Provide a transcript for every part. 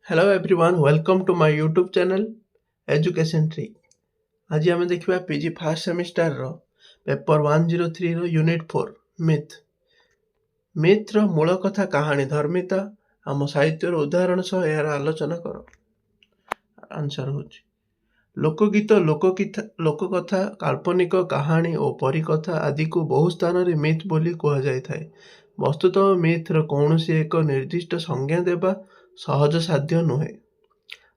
Hello everyone, welcome to my YouTube channel Education Tree. आज आम देखा पीजी फास्ट सेमिस्टर रो paper 103 रो unit 4 myth मिथ्र मूल कथा कहानी धर्मिता आम साहित्यर उदाहरण सह यार आलोचना कर आंसर होची लोकगीत लोककथा काल्पनिक कहानी और परिकथा आदि को बहु स्थान रे मिथ बोली कह जाय थाए। वस्तुतः मिथ्र कौनसी एक निर्दिष्ट संज्ञा देवा सहज साध्य नुहे।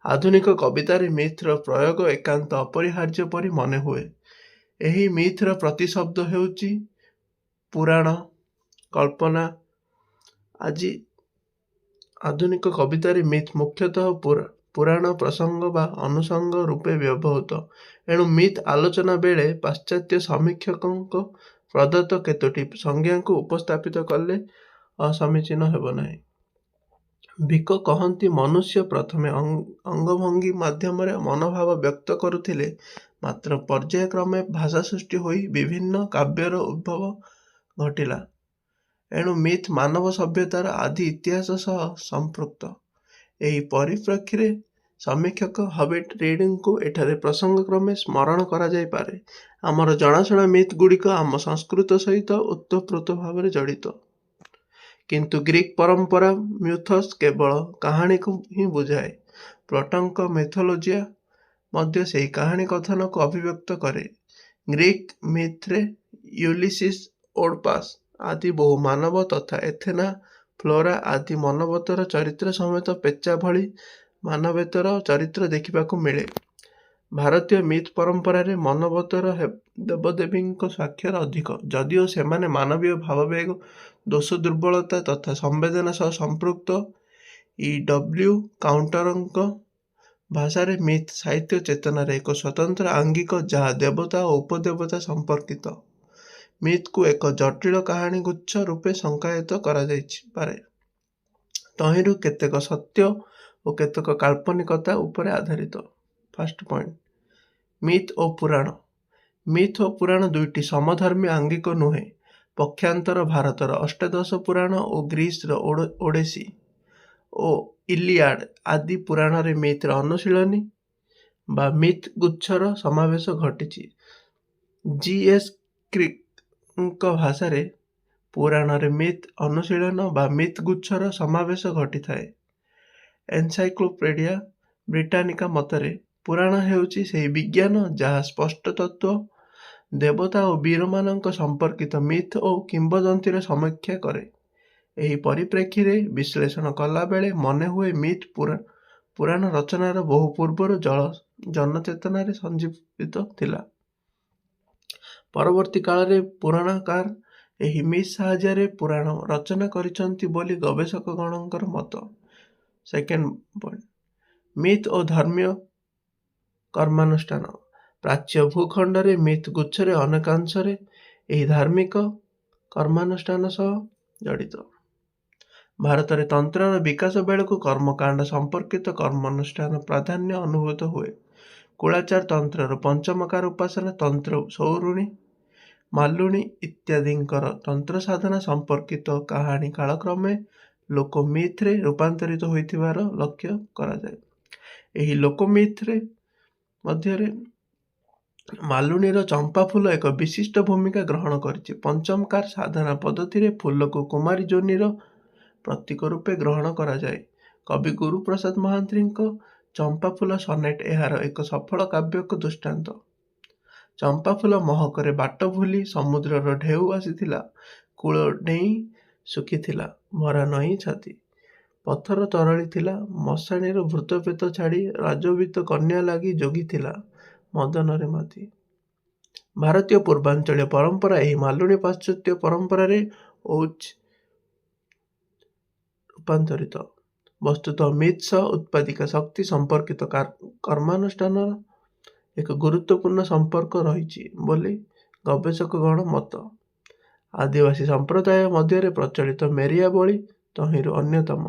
आधुनिक कवितार मिथ्र प्रयोग एकांत अपरिहार्य परि मने हुए। एही मिथ्र प्रतिशब्द हेउची पुराण कल्पना। आज आधुनिक कवितार मिथ मुख्यतः पुराण प्रसंग बा अनुसंग रूपे व्यवहृत। एणु मिथ आलोचना बेले पाश्चात्य समीक्षक प्रदत्त केतोटी संज्ञा को उपस्थापित कले असमीचीन हेब नाही। ଭିक कहती मनुष्य प्रथमे अंगभंगी माध्यम मनोभाव व्यक्त करुथिले, मात्र पर्यायक्रमे भाषा सृष्टि होई विभिन्न काव्यर उद्भव घटिला। एणु मिथ मानव सभ्यतार आदि इतिहास सह संपृक्त। एही परिप्रेक्षी समीक्षक हबर्ट रीडिंग को एठारे प्रसंग क्रमे स्मरण करा जाय पारे। आमर जनाशुना मिथ गुड़िक आम संस्कृत सहित ओतप्रोत भाव जड़ित। किंतु ग्रीक परंपरा म्यूथस केवल कहानी को ही बुझाए। प्लूटोंक मिथोलॉजिया मध्य से कहानी कथन को अभिव्यक्त करे। ग्रीक मिथ्रे यूलिसिस ओडपास आदि बहु मानव तथा एथेना फ्लोरा आदि मानवतर चरित्र समेत पेचा भली मानवेतर चरित्र देखा मिले। भारतीय मिथ परंपरा रे मानवतर देवदेवी स्वाक्षर अधिक, जदिओ सेमाने मानवीय भाववेग दोष दुर्बलता तथा संवेदना सह संपृक्त। डब्ल्यू काउंटरंक भाषा रे मिथ साहित्य चेतना रे एक स्वतंत्र आंगिक जहाँ देवता और उपदेवता संपर्कित। मिथ को एक जटिल कहानी गुच्छ रूपे संकायित करा जाइछि पारे। तहिरु केतेक सत्य और केतेक काल्पनिकता उपरे आधारित। फर्स्ट पॉइंट, मिथ और पुराण। मिथ और पुराण दुईटी समधर्मी आंगिक नुहे। पक्षांतर भारतर अष्टादश पुराण और ग्रीस ओडेसी और इलियाड आदि पुराण रे मिथ्र अनुशीलनी बा मिथ गुच्छर समावेश घटी। जीएस क्रिक भाषा रे पुराण रे मिथ अनुशीलन बा मिथ गुच्छर समावेश घटी थाए। एनसाइक्लोपीडिया ब्रिटानिका मतरे पुराण हेउची सेही विज्ञान जहाँ स्पष्ट तत्व देवता और वीर मानक संपर्कित मिथ और किंवदंतीर समीक्षा करे। एही परिप्रेक्षी रे विश्लेषण कला बेले मने हुए मिथ पुराण रचनार बहु पूर्वर जनचेतना रे संजीवित थिला। परवर्ती काल रे पुराणकार एही मिथ साहाय्य पुराण रचना करिसंती बोली गवेषक गणकर मत। सेकेंड पॉइंट, मिथ और धर्मीय कर्मानुष्ठान। प्राच्य भूखंड रे मिथ गुच्छरे अनेकांशरे एही धार्मिक कर्मानुष्ठान सह जड़ित। भारत रे तंत्र विकास बेलू कर्मकांड संपर्कित कर्मानुष्ठान प्राधान्य अनुभूत हुए। कुलाचार तंत्र पंचमकार उपासना तंत्र सौरुणी मालुणी इत्यादि तंत्र साधना संपर्कित कहानी कालक्रमे लोक मिथ रे रूपांतरित होइथिबार लक्ष्य करा जाय। एही लोक मिथ रे मध्यरे मालुणीर चंपा फूल एक विशिष्ट भूमिका ग्रहण करिछि। पंचमकार साधना पद्धति रे फूल को कुमारी जोनीर प्रतीक रूपे ग्रहण करा जाय। कवि गुरुप्रसाद महांत्री चंपा फूल सनेट एहार एक सफल काव्यक दृष्टांत। चंपा फूल महकरे बाट भूली समुद्रर ढेउ आसीथिला, कूल डेई सुखीथिला, भरा नई छाती पत्थर तरली थिला, मशाणीर भूतपेत छाड़ी राजवीत कन्या लागी जोगिथिला, मदन रे माती। भारतीय पूर्वांचलीय परंपरा एही मालुणी पाश्चात्य परंपरा रे रूपांतरित। वस्तुतः मिथ सह उत्पादिका शक्ति संपर्कित कर्मानुष्ठान एक गुरुत्वपूर्ण संपर्क रही बोली गवेषक गण मत। आदिवासी संप्रदाय मध्य प्रचलित मेरिया बलि तहिरु अन्यतम।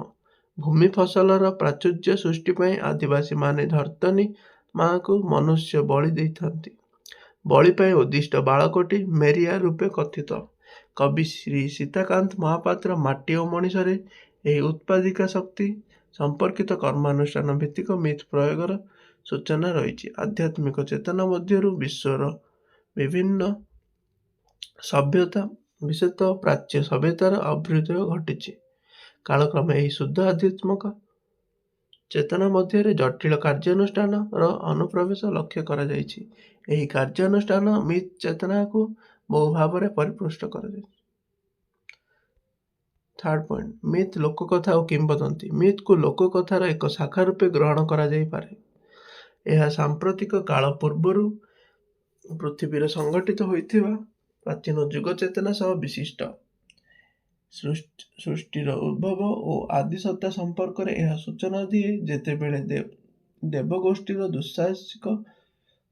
भूमि फसलर प्राचुर्य सृष्टि पाई आदिवासी माने धर्तनी माँ को मनुष्य बलि देइथांती। बलि पाई उद्दिष्ट बालकोटी मेरिया रूपे कथित। कवि श्री सीताकांत महापात्र माटी और मनीषरे एही उत्पादिका शक्ति संपर्कित कर्मानुष्ठान भित्तिक मिथ प्रयोगर सूचना रही। आध्यात्मिक चेतना मध्यरु विश्वर विभिन्न सभ्यता विशेषतः प्राच्य सभ्यतार अभ्युदय घटी। कालक्रमे यही शुद्ध आध्यात्मिक चेतना मध्य जटिल कार्यानुष्ठान अनुप्रवेश लक्ष्य करा जायछि। एही कार्यानुष्ठान मिथ चेतना को बहु भाव में परिपुष्ट कर। थर्ड पॉइंट, मिथ लोककथा और किंवदंती। मिथ को लोककथार एक शाखा रूपे ग्रहण करा जाई पारे। यह सांप्रतिक काल पूर्वरु पृथ्वी संगठित होइथिबा प्राचीन जुग चेतना सह विशिष्ट। सृष्टिर उद्भव और आदि सत्ता संपर्क में यह सूचना दिए जेतेबेले देवगोष्ठीर दुस्साहसिक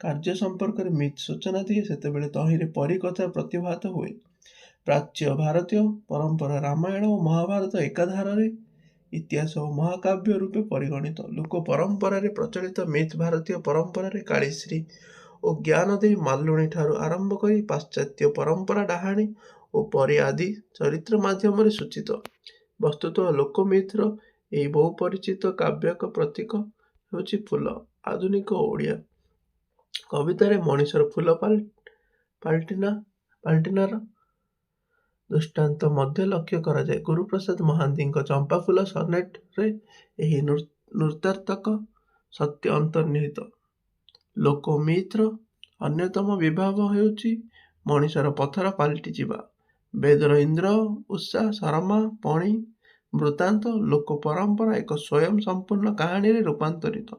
कार्य संपर्क में मिथ सूचना दिए सेतेबेले तहिरे परिकथा प्रतिभात हुए। प्राच्य भारतीय परंपरा रामायण और महाभारत एकाधार इतिहास और महाकाव्य रूपे परिगणित। लोक परंपरा प्रचलित मिथ भारतीय परंपरा कालीश्री और ज्ञान दे मालुणी ठारू आरंभ कर पाश्चात्य परंपरा डाहाणी और परी आदि चरित्र माध्यम सूचित। वस्तुतः लोकमिथ्र यही बहु परिचित काव्यक प्रतीक होछि फूल। आधुनिक ओडिया कवितार मनीषर फूल पाल्टिनार दृष्टांत मध्य लक्ष्य करा जाए। गुरुप्रसाद महांती चंपा फूल सनेट रे यही नृतार्थक सत्य अंतर्निहित। लोकमिथ्र अन्यतम विभाव हेउछि मनीषर पथर पाल्टि जिबा। वेदर इंद्र उषा शर्मा पणी वृत्तांत लोक परंपरा एक स्वयं संपूर्ण कहानी रे रूपांतरित।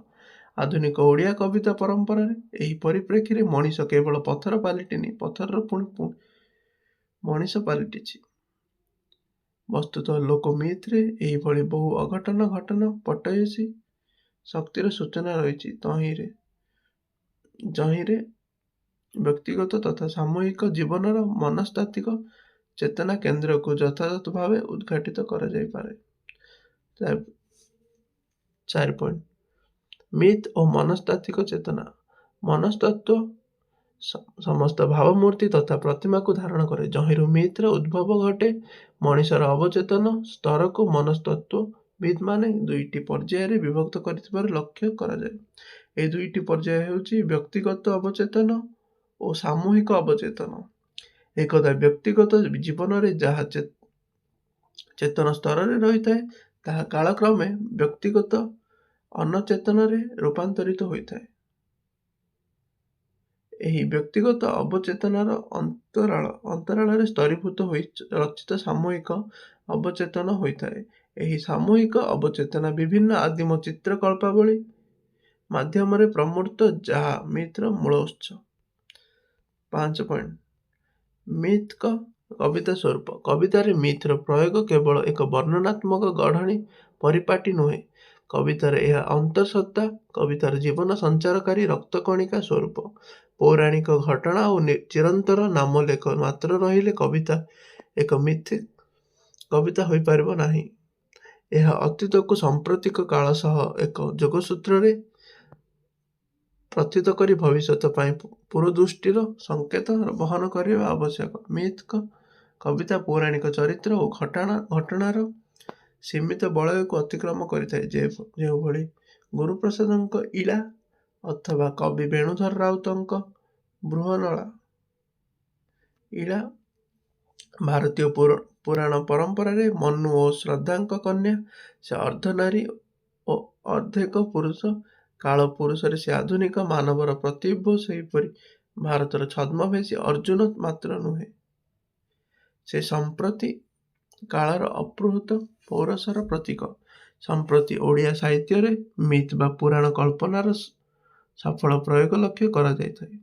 आधुनिक ओडिया कविता परंपरा यही परिप्रेक्षी रे मनीष केवल पथर पालिटिनी पथर पुणी मनीष पालिटिछि। वस्तुतः लोकमिथ्रे यही भली बहु अघटन घटना पटयसी शक्तिर सूचना रही। जहिरे व्यक्तिगत तथा सामूहिक जीवनर मनस्तात्विक चेतना केन्द्र को यथायथ भाव उद्घाटित करा जाई पारे। 4 पॉइंट, मिथ और मनस्तात्विक चेतना। मनस्तत्व समस्त भावमूर्ति तथा प्रतिमा को धारण करे। जहिरु मिथ्र उद्भव घटे मनीषर अवचेतन स्तर को मनस्तत्वविद माने दुईटी पर्याय रे विभक्त करथिबार लक्ष्य करा जाए। ए दुईटी पर्याय हेउछि व्यक्तिगत अवचेतन और सामूहिक अवचेतन। एकदा व्यक्तिगत जीवन रे जहा चेतन स्तर रे रही थाए ताहा कालक्रमे व्यक्तिगत अनचेतन रे रूपांतरित होता है। एही व्यक्तिगत अवचेतनार अंतराल स्तरीभूत होई रचित सामूहिक अवचेतन होता है। एही सामूहिक अवचेतना विभिन्न आदिम चित्रकल्पावली माध्यम रे प्रमूर्त जहा मिथ्र मूल उत्स। 5 पॉइंट, मिथ का कविता स्वरूप। कवितार मिथ्र प्रयोग केवल एक वर्णनात्मक गढ़णी परिपाटी नुहे। कवितार यह अंतरसत्ता कवितार जीवन संचारकारी रक्तकणिका स्वरूप। पौराणिक घटना और चिरंतर नामलेख मात्र रहिले कविता एक मिथिक कविता हो पारिबो नाही। यह अतीत को सांप्रतिक काल सह एक जोगसूत्र रे प्रतीत करी भविष्यत पाई पूर्वदृष्टिर संकेत बहन करने आवश्यक। मिथ कविता पौराणिक चरित्र और घटनार सीमित बलय को अतिक्रम करिथाए। जो भली गुरुप्रसाद इला अथवा कवि वेणुधर राउत बृहनला इला भारतीय पुराण परंपरा रे मनु और श्रद्धा कन्या से अर्धनारी और अर्धेक पुरुष काल पुरुष से आधुनिक मानवर प्रतिबिंब सेहीपरि भारतर छद्मवेशी अर्जुन मात्र नुहे। से संप्रति कालर अपृत पौरसर प्रतीक। संप्रति ओडिया साहित्य रे मिथ बा पुराण कल्पनार सफल प्रयोग लक्ष्य करा जायथाए।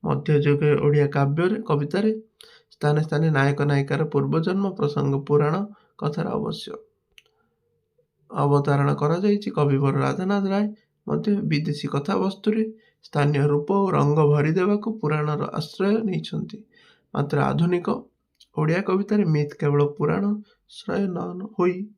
मध्ययुग ओडिया काव्य कविता स्थाने स्थाने नायक नायिकार पूर्वजन्म प्रसंग पुराण कथार अवश्य अवतारण करा जायछि। कविवर राधानाथ राय मध्य विदेशी कथावस्तु स्थानीय रूप और रंग भरी देवाक पुराणर आश्रय नहीं। मात्र आधुनिक ओडिया कवितार मिथ केवल पुराण श्रय न होई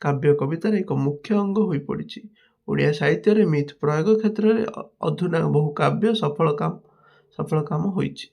काव्य कवितार एक मुख्य अंग होई पड़िछि। ओडिया साहित्य रे मिथ प्रयोग क्षेत्र में अधुना बहु काव्य सफल काम होइछि।